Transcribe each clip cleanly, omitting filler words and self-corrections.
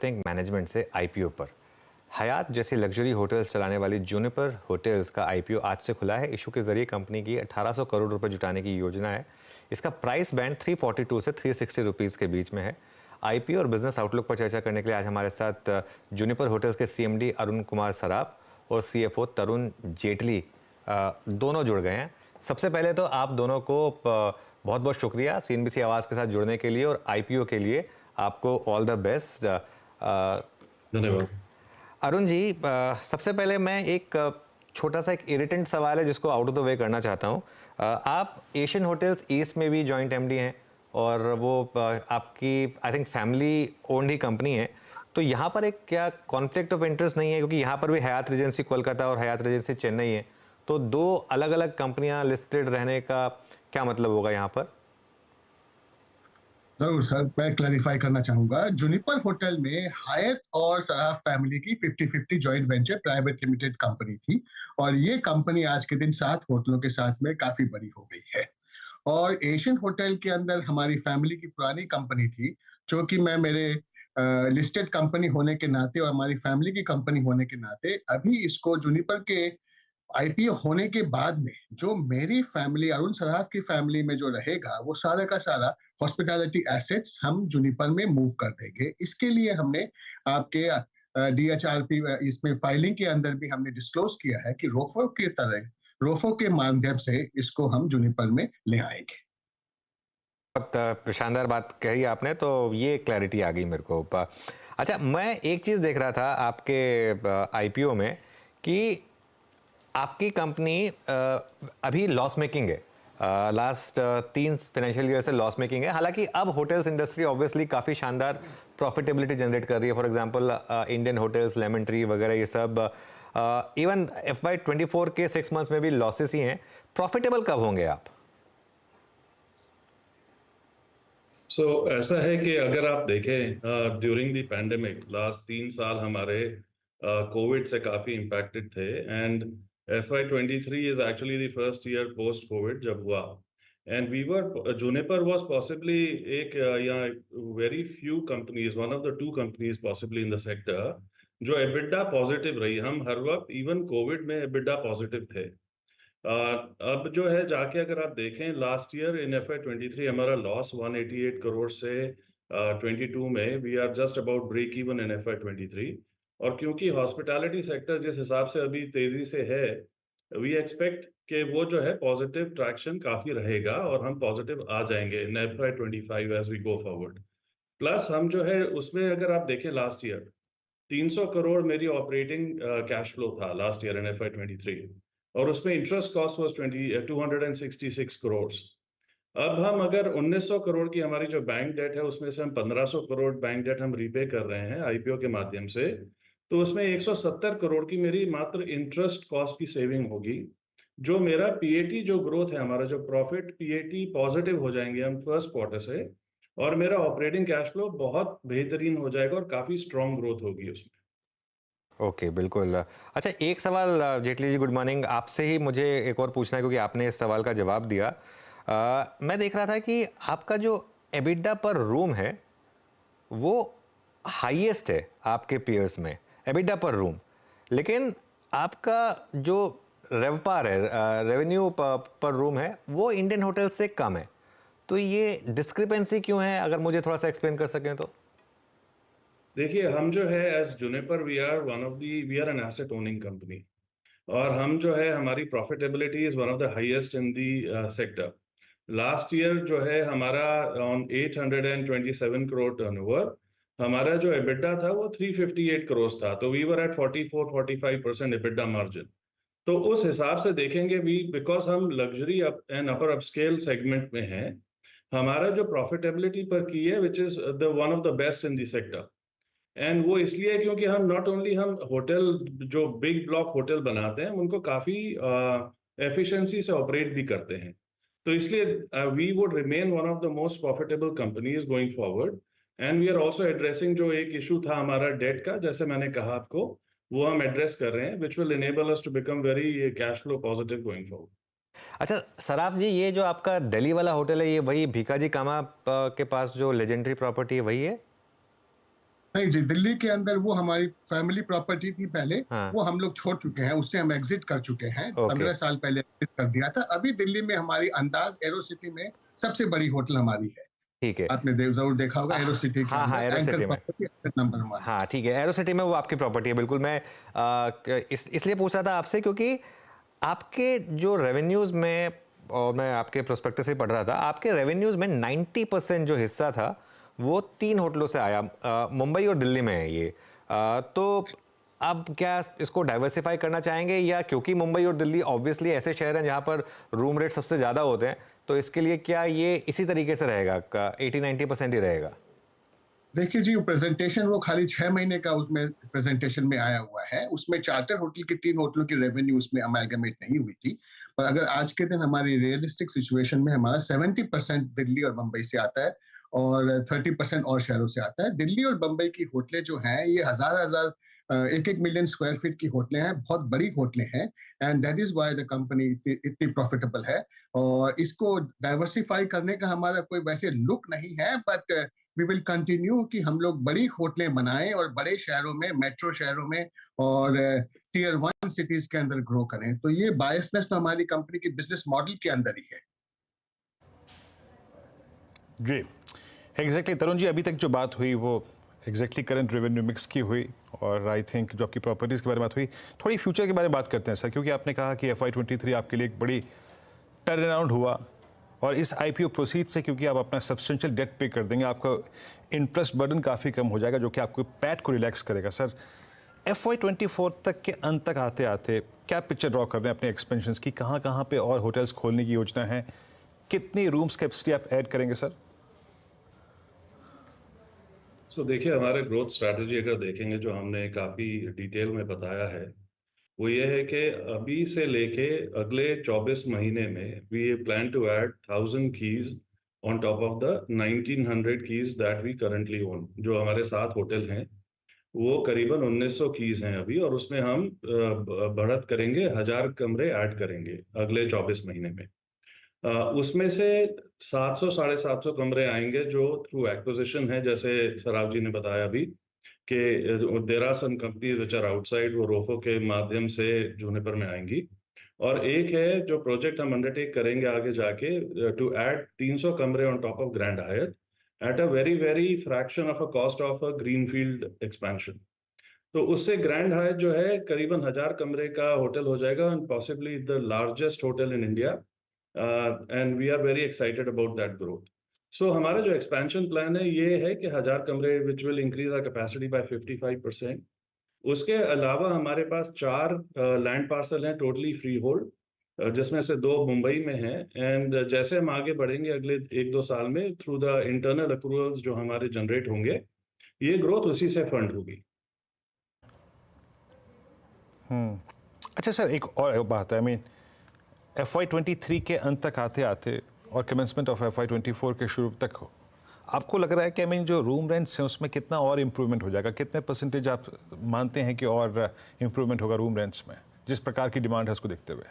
Think management से IPO पर। हयात जैसी लग्जरी होटल्स चलाने वाली जूनिपर होटल्स का आईपीओ आज से खुला है। इशू के जरिए कंपनी की 1800 करोड़ रुपए जुटाने की योजना है। इसका प्राइस बैंड 342 से 360 रुपीज़ के बीच में है। आईपीओ और बिजनेस आउटलुक पर चर्चा करने के लिए आज हमारे साथ जूनिपर होटल्स के सीएमडी अरुण कुमार सराफ और सीएफओ तरुण जेटली दोनों जुड़ गए हैं। सबसे पहले तो आप दोनों को बहुत बहुत शुक्रिया सीएनबीसी आवाज़ के साथ जुड़ने के लिए और आईपीओ के लिए आपको ऑल द बेस्ट। धन्यवाद। अरुण जी, सबसे पहले मैं एक छोटा सा एक इरिटेंट सवाल है जिसको आउट ऑफ द वे करना चाहता हूँ। आप एशियन होटल्स ईस्ट में भी जॉइंट एमडी हैं और वो आपकी I think family owned he company है। तो यहाँ पर एक क्या कॉन्फ्लिक्ट ऑफ इंटरेस्ट नहीं है, क्योंकि यहाँ पर भी हयात रेजेंसी कोलकाता और हयात रेजेंसी चेन्नई है, तो दो अलग अलग कंपनियां लिस्टेड रहने का क्या मतलब होगा यहाँ पर? जरूर सर, मैं क्लैरिफाई करना चाहूंगा। जूनिपर होटल में हायत और सराफ फैमिली की 50-50 joint venture private limited company थी और ये कंपनी आज के दिन 7 होटलों के साथ में काफी बड़ी हो गई है। और एशियन होटल के अंदर हमारी फैमिली की पुरानी कंपनी थी, जो कि मैं मेरे लिस्टेड कंपनी होने के नाते और हमारी फैमिली की कंपनी होने के नाते अभी इसको जूनिपर के आईपीओ होने के बाद में जो मेरी फैमिली अरुण सराफ की फैमिली में जो रहेगा वो सारा का सारा हॉस्पिटैलिटी एसेट्स हम जूनिपर में मूव कर देंगे। इसके लिए हमने आपके डीएचआरपी इसमें फाइलिंग के अंदर भी हमने डिस्क्लोज किया है कि रोफो के माध्यम से इसको हम जूनिपर में ले आएंगे। बहुत शानदार बात कही आपने, तो ये क्लैरिटी आ गई मेरे को। अच्छा, मैं एक चीज़ देख रहा था आपके आईपीओ में कि आपकी कंपनी अभी लॉस मेकिंग है। लास्ट 3 फाइनेंशियल ईयर से लॉस मेकिंग है। हालांकि अब होटल्स इंडस्ट्री ऑब्वियसली काफ़ी शानदार प्रॉफिटेबिलिटी जनरेट कर रही है। For example Indian hotels, lemon tree वगैरह, ये सब इवन FY24 के 6 मंथ्स में भी लॉसेस ही हैं। प्रॉफिटेबल कब होंगे आप? ऐसा है कि अगर आप देखें ड्यूरिंग द पैंडेमिक लास्ट 3 साल हमारे कोविड से काफ़ी इम्पैक्टेड थे and FY23 is actually the first year post Covid जब हुआ एंड जूनिपर वाज पॉसिबली एक या very few companies, one of the 2 companies possibly in the sector जो एबिडा पॉजिटिव रही। हम हर वक्त इवन कोविड में एबिडा पॉजिटिव थे। अब जो है जाके अगर आप देखें लास्ट ईयर इन FY23 हमारा लॉस 188 करोड़ से 22 में we are just about break even in FY23। और क्योंकि हॉस्पिटैलिटी सेक्टर जिस हिसाब से अभी तेजी से है, वी एक्सपेक्ट कि वो जो है पॉजिटिव ट्रैक्शन काफी रहेगा और हम पॉजिटिव आ जाएंगे in FY25 as we go forward. Plus हम जो है उसमें अगर आप देखें लास्ट ईयर 300 करोड़ मेरी ऑपरेटिंग कैश फ्लो था लास्ट ईयर इन FY23 और उसमें इंटरेस्ट कॉस्ट वाज 266 करोड़। अब हम अगर 1900 करोड़ की हमारी जो बैंक डेट है उसमें से हम 1500 करोड़ बैंक डेट हम रीपे कर रहे हैं आईपीओ के माध्यम से, तो उसमें 170 करोड़ की मेरी मात्र इंटरेस्ट कॉस्ट की सेविंग होगी। जो मेरा पीएटी जो ग्रोथ है, हमारा जो प्रॉफिट पीएटी पॉजिटिव हो जाएंगे हम फर्स्ट क्वार्टर से और मेरा ऑपरेटिंग कैश फ्लो बहुत बेहतरीन हो जाएगा और काफी स्ट्रॉन्ग ग्रोथ होगी उसमें। ओके, बिल्कुल। अच्छा, एक सवाल जेटली जी, गुड मॉर्निंग। आपसे ही मुझे एक और पूछना है क्योंकि आपने इस सवाल का जवाब दिया। मैं देख रहा था कि आपका जो एबिडा पर रूम है वो हाईएस्ट है आपके पीयर्स में, एबिडा पर रूम। लेकिन आपका जो रेवपार है, रेवेन्यू पर रूम है, वो इंडियन होटल से कम है। तो ये डिस्क्रिपेंसी क्यों है, अगर मुझे थोड़ा सा एक्सप्लेन कर सकें तो। देखिए, हम जो है as Juniper we are an asset owning company और हम जो है हमारी profitability is one of the highest in the sector. Last year जो है हमारा ऑन 827 करोड़ टर्नओवर, हमारा जो एबिडा था वो 358 करोड़ था, तो we were at 44-45% EBITDA margin. तो उस हिसाब से देखेंगे वी, बिकॉज हम luxury and upper upscale segment में हैं, हमारा जो प्रॉफिटेबिलिटी पर की है which is the one of the best in the sector. And वो इसलिए क्योंकि हम नॉट ओनली हम होटल जो बिग ब्लॉक होटल बनाते हैं उनको काफी एफिशिएंसी से ऑपरेट भी करते हैं, तो इसलिए we would remain one of the most profitable companies going forward. And we are also addressing जो एक इशू था हमारा डेट का, जैसे मैंने कहा आपको, वो हम एड्रेस कर रहे हैं which will enable us to become very cash flow positive going forward. अच्छा सराफ जी, ये जो आपका दिल्ली वाला होटल है, ये वही भीकाजी कामा के पास जो लेजेंडरी प्रॉपर्टी है वही है? नहीं जी, दिल्ली के अंदर वो हमारी फैमिली प्रॉपर्टी थी पहले, हाँ। वो हम लोग छोड़ चुके हैं, उससे हम एग्ज़िट कर चुके हैं, ओके, 15 साल पहले एग्ज़िट कर दिया था। अभी दिल्ली में हमारी अंदाज़ एरो सिटी में सबसे बड़ी होटल हमारी है। ठीक है। आपने ज़रूर देखा होगा एरो सिटी के हाँ, हाँ, अंदर एरो एंकर सिटी में। Property anchor number 1। हाँ, ठीक है, एरो सिटी में वो आपकी प्रॉपर्टी है, बिल्कुल। मैं इसलिए पूछ रहा था आपसे क्योंकि आपके जो रेवेन्यूज़ में, और मैं आपके प्रोस्पेक्टस से पढ़ रहा था, आपके रेवेन्यूज़ में 90% जो हिस्सा था, वो 3 होटलों से आया। मुंबई और दिल्ली में है ये। तो अब क्या इसको डाइवर्सिफ़ाई करना चाहेंगे, या क्योंकि मुंबई और दिल्ली ऑब्वियसली ऐसे शहर हैं जहाँ पर रूम रेट सबसे ज़्यादा होते हैं, तो इसके लिए क्या ये इसी तरीके से रहेगा, 80-90% ही रहेगा? देखिए जी, प्रेज़ेंटेशन वो खाली 6 महीने का उसमें प्रेज़ेंटेशन में आया हुआ है। उसमें चार्टर होटल के 3 होटलों की रेवेन्यू उसमें अमालगमेट नहीं हुई थी। पर अगर आज के दिन हमारी रियलिस्टिक सिचुएशन में हमारा 70% दिल्ली और मुंबई से आता है और 30% और शहरों से आता है। दिल्ली और मुंबई की होटलें जो हैं, ये हज़ार-हज़ार 1-1 मिलियन स्क्वायर फीट की होटलें हैं, बहुत बड़ी होटलें हैं and that is why the company इतनी प्रॉफिटेबल है। और इसको डाइवर्सिफ़ाई करने का हमारा कोई वैसे लुक नहीं है, बट वी विल कंटिन्यू कि हम लोग बड़ी होटलें बनाएं और बड़े शहरों में, मेट्रो शहरों में और टियर 1 सिटीज के अंदर ग्रो करें। तो ये बायसनेस तो हमारी कंपनी के बिजनेस मॉडल के अंदर ही है। जी, एग्जैक्टली तरुण जी, अभी तक जो बात हुई वो एग्जैक्टली करंट रेवेन्यू मिक्स की हुई, और आई थिंक जो आपकी प्रॉपर्टीज़ के बारे में बात हुई, थोड़ी फ्यूचर के बारे में बात करते हैं सर, क्योंकि आपने कहा कि FY23 आपके लिए एक बड़ी टर्न अराउंड हुआ, और इस IPO प्रोसीड से क्योंकि आप अपना सब्सटेंशियल डेट पे कर देंगे, आपका इंटरेस्ट बर्डन काफ़ी कम हो जाएगा, जो कि आपको पैट को रिलैक्स करेगा। सर, FY24 तक के अंत तक आते आते क्या पिक्चर ड्रॉ कर रहे हैं अपने एक्सपेंशंस की? कहाँ कहाँ पे और होटल्स खोलने की योजना है? कितनी रूम्स कैपेसिटी आप ऐड करेंगे सर? देखिए, हमारे ग्रोथ स्ट्रैटेजी अगर देखेंगे, जो हमने काफ़ी डिटेल में बताया है, वो ये है कि अभी से लेके अगले 24 महीने में we plan to add 1000 keys on top of the 1900 keys that we currently own. जो हमारे 7 होटल हैं, वो करीबन 1900 कीज हैं अभी, और उसमें हम बढ़त करेंगे, 1000 कमरे ऐड करेंगे अगले 24 महीने में। उसमें से 700 साढ़े 700 कमरे आएंगे जो थ्रू एक्विजिशन है, जैसे सराव जी ने बताया अभी कि there are some companies which are outside, वो रोफो के माध्यम से जूनिपर में आएंगी। और एक है जो प्रोजेक्ट हम अंडरटेक करेंगे आगे जाके, टू ऐड 300 कमरे on top of grand Hyatt at a very very fraction of a cost of a greenfield expansion. तो उससे ग्रैंड हायत जो है करीबन 1000 कमरे का होटल हो जाएगा, and possibly the largest hotel in India, and we are very excited about that growth. So हमारा जो एक्सपेंशन प्लान है ये है कि 1000 कमरे which will increase our capacity by 55%। उसके अलावा हमारे पास 4 लैंड पार्सल हैं टोटली फ्री होल्ड, जिसमें से 2 मुंबई में हैं, एंड जैसे हम आगे बढ़ेंगे अगले 1-2 साल में, थ्रू द इंटरनल अक्रूवल्स जो हमारे जनरेट होंगे, ये ग्रोथ उसी से फंड होगी। अच्छा सर, एक और बात है, आई मीन FY23 के अंत तक आते आते और कमेंसमेंट ऑफ FY24 के शुरू तक हो, आपको लग रहा है कि आई मीन जो रूम रेंट्स हैं उसमें कितना और इम्प्रूवमेंट हो जाएगा? कितने परसेंटेज आप मानते हैं कि और इम्प्रूवमेंट होगा रूम रेंट्स में, जिस प्रकार की डिमांड है उसको देखते हुए?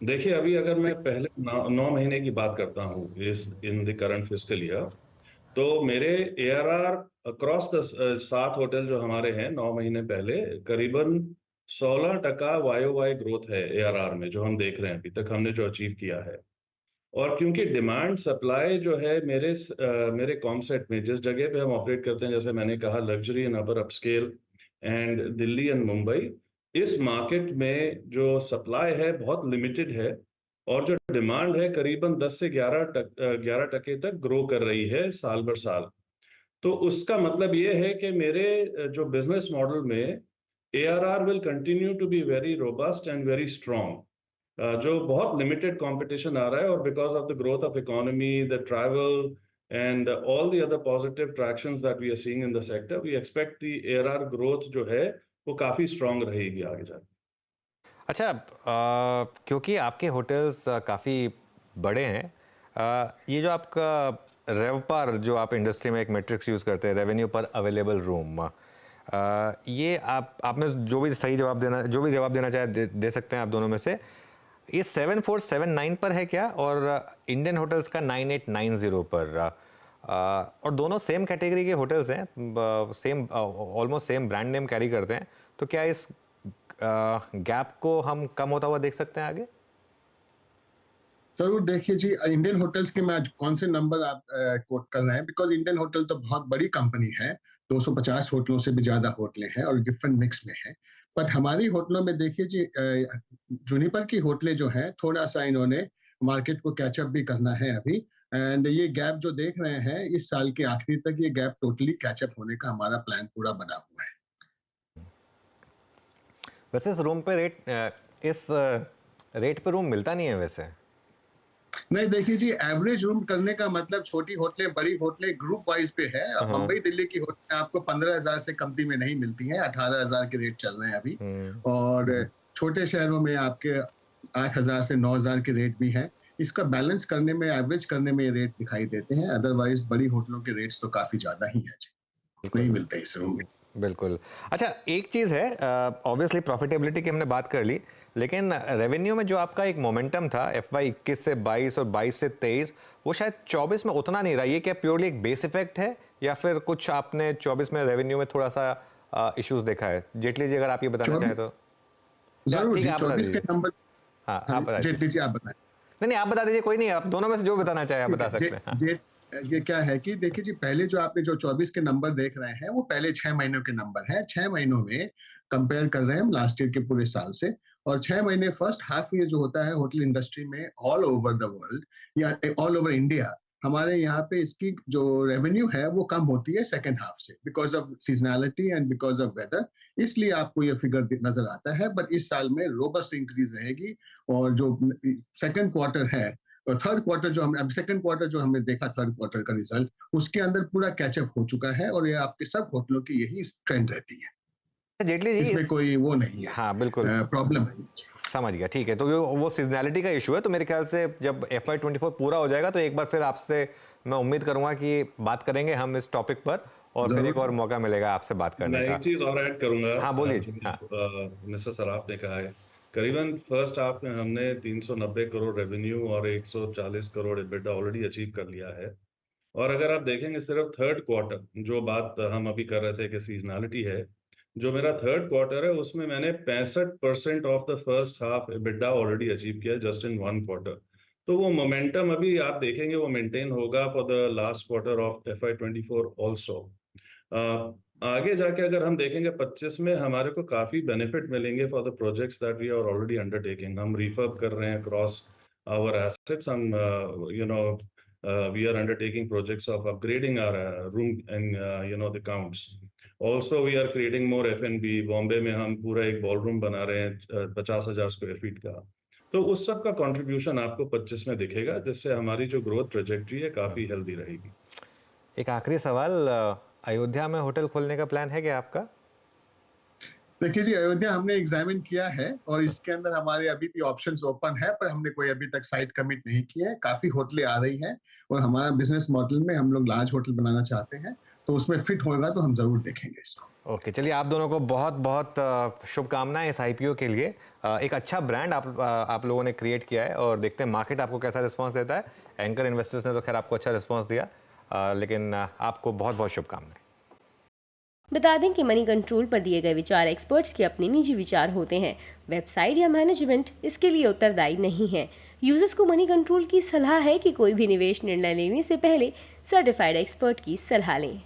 देखिए, अभी अगर मैं पहले 9 महीने की बात करता हूँ इस in the current fiscal year, तो मेरे ARR अक्रॉस द 7 होटल जो हमारे हैं 9 महीने पहले, करीबन 16% YOY ग्रोथ है ARR में, जो हम देख रहे हैं अभी तक हमने जो अचीव किया है। और क्योंकि डिमांड सप्लाई जो है मेरे कॉमसेट में, जिस जगह पे हम ऑपरेट करते हैं, जैसे मैंने कहा luxury and upper upscale and Delhi and Mumbai, इस मार्केट में जो सप्लाई है बहुत लिमिटेड है, और जो डिमांड है करीबन 10 से 11% तक ग्रो कर रही है साल भर साल। तो उसका मतलब ये है कि मेरे जो बिजनेस मॉडल में ARR will continue to be very robust and very strong. जो बहुत लिमिटेड कंपटीशन आ रहा है, और because of the growth of economy, the travel and all the other positive tractions that we are seeing in the sector, we expect the ARR growth जो है वो काफी स्ट्रॉन्ग रहेगी आगे जाके। अच्छा, क्योंकि आपके होटल्स काफ़ी बड़े हैं, ये जो आपका रेवपार, जो आप इंडस्ट्री में एक मैट्रिक्स यूज़ करते हैं, रेवेन्यू पर अवेलेबल रूम, ये आपने जो भी सही जवाब देना, जो भी जवाब देना चाहे दे सकते हैं आप दोनों में से। ये 7479 पर है क्या, और इंडियन होटल्स का 9890 पर? और दोनों सेम कैटेगरी के होटल्स हैं, same almost same brand name carry करते हैं, तो क्या इस गैप को हम कम होता हुआ देख सकते हैं आगे? जरूर देखिए जी, इंडियन होटल्स के मैं आज कौन से नंबर आप कोट कर रहे हैं, बिकॉज इंडियन होटल तो बहुत बड़ी कंपनी है, 250 होटलों से भी ज्यादा होटलें हैं और डिफरेंट मिक्स में है। बट हमारी होटलों में देखिए जी, जूनिपर की होटलें जो हैं थोड़ा सा इन्होंने मार्केट को कैचअप भी करना है अभी, एंड ये गैप जो देख रहे हैं इस साल के आखिरी तक ये गैप टोटली कैचअप होने का हमारा प्लान पूरा बना हुआ है। वैसे इस रूम पे इस रेट पे रूम मिलता नहीं है वैसे। नहीं देखिए जी, एवरेज रूम करने का मतलब छोटी होटलें बड़ी होटलें ग्रुप वाइज पे है। अब मुंबई दिल्ली की होटलें आपको 15,000 से कमती में नहीं मिलती हैं, 18,000 के रेट चल रहे हैं अभी, और छोटे शहरों में आपके 8,000 से 9,000 के रेट भी हैं। इसका बैलेंस करने में, एवरेज करने में ये रेट दिखाई देते हैं, अदरवाइज बड़ी होटलों के रेट्स तो काफी ज्यादा ही है, नहीं मिलते इस रूम में। बिल्कुल। अच्छा, एक चीज़ है, ऑब्वियसली प्रॉफिटेबिलिटी की हमने बात कर ली, लेकिन रेवेन्यू में जो आपका एक मोमेंटम था FY 21 से 22 और 22 से 23, वो शायद 24 में उतना नहीं रहा। ये क्या प्योरली एक बेस इफेक्ट है या फिर कुछ आपने 24 में रेवेन्यू में थोड़ा सा इश्यूज देखा है? जेटली जी, अगर आप ये बताना चाहें तो। जरूर ठीक जी, है, आप बता 24 के दीजिए। नंबर। हाँ, आप बता जेटली दीजिए। जी आप बताएं। नहीं, आप बता दीजिए, कोई नहीं, आप दोनों में से जो बताना चाहे आप बता सकते हैं। हाँ। ये क्या है कि देखिए जी, पहले जो आपने जो 24 के नंबर देख रहे हैं वो पहले 6 महीनों के नंबर हैं। 6 महीनों में कंपेयर कर रहे हैं हम लास्ट ईयर के पूरे साल से, और 6 महीने फर्स्ट हाफ ईयर जो होता है होटल इंडस्ट्री में ऑल ओवर द वर्ल्ड या ऑल ओवर इंडिया, हमारे यहाँ पे इसकी जो रेवेन्यू है वो कम होती है सेकेंड हाफ से, because of seasonality and because of weather, इसलिए आपको ये फिगर नजर आता है। बट इस साल में रोबस्ट इंक्रीज रहेगी, और जो सेकेंड क्वार्टर है, थर्ड क्वार्टर जो हमने अब सेकंड क्वार्टर जो हमने देखा, थर्ड क्वार्टर का रिजल्ट, उसके अंदर पूरा कैचअप हो चुका है, और ये आपके सब होटलों की यही ट्रेंड रहती है। जेटली जी, इसमें कोई वो नहीं है, हाँ बिल्कुल प्रॉब्लम है। समझ गया, ठीक है। तो वो सीजनैलिटी का इशू है, तो मेरे ख्याल से जब FY 24 पूरा हो जाएगा तो एक बार फिर आपसे मैं उम्मीद करूंगा कि बात करेंगे हम इस टॉपिक पर, और फिर एक और मौका मिलेगा आपसे बात करने मैं का। एक चीज और ऐड करूंगा। हाँ, बोलिए। हाँ। मिस्टर सराफ ने कहा है, करीबन फर्स्ट हाफ में हमने 390 करोड़ रेवेन्यू और 140 करोड़ EBITDA ऑलरेडी अचीव कर लिया है। और अगर आप देखेंगे सिर्फ थर्ड क्वार्टर, जो बात हम अभी कर रहे थे कि सीजनैलिटी है, जो मेरा थर्ड क्वार्टर है उसमें मैंने 65% of the first half EBITDA already achieve किया जस्ट इन वन क्वार्टर। तो वो मोमेंटम अभी आप देखेंगे वो मेंटेन होगा for the last quarter of FY 24 also. आगे जाके अगर हम देखेंगे 25 में हमारे को काफी बेनिफिट मिलेंगे for the projects that we are already undertaking. हम रिफर्ब कर रहे हैं अक्रॉस आवर एसेट्स, हम we are undertaking projects of upgrading our room and the counts. Also we are creating more F&B. Bombay में हम पूरा एक बॉलरूम बना रहे हैं 50,000 स्क्वायर फीट का। तो उस सब का कंट्रीब्यूशन आपको 25 में दिखेगा, जिससे हमारी जो ग्रोथ ट्रेजेक्टरी है काफी हेल्दी रहेगी। एक आखिरी सवाल, अयोध्या में होटल खोलने का प्लान है क्या आपका? देखिए जी, अयोध्या हमने एग्जामिन किया है और इसके अंदर हमारे अभी भी ऑप्शंस ओपन है, पर हमने कोई अभी तक साइट कमिट नहीं की है। काफी होटलें आ रही हैं, और हमारा बिजनेस मॉडल में हम लोग लार्ज होटल बनाना चाहते हैं, तो उसमें फिट होगा तो हम जरूर देखेंगे इसको। ओके, चलिए, आप दोनों को बहुत बहुत शुभकामनाएं इस IPO के लिए। एक अच्छा ब्रांड आप लोगों ने क्रिएट किया है, और देखते हैं मार्केट आपको कैसा रिस्पांस देता है। एंकर इन्वेस्टर्स ने तो खैर आपको अच्छा रिस्पांस दिया, लेकिन आपको बहुत बहुत शुभकामनाएं। बता दें कि मनी कंट्रोल पर दिए गए विचार एक्सपर्ट्स के अपने निजी विचार होते हैं। वेबसाइट या मैनेजमेंट इसके लिए उत्तरदायी नहीं है। यूजर्स को मनी कंट्रोल की सलाह है कि कोई भी निवेश निर्णय लेने से पहले सर्टिफाइड एक्सपर्ट की सलाह लें।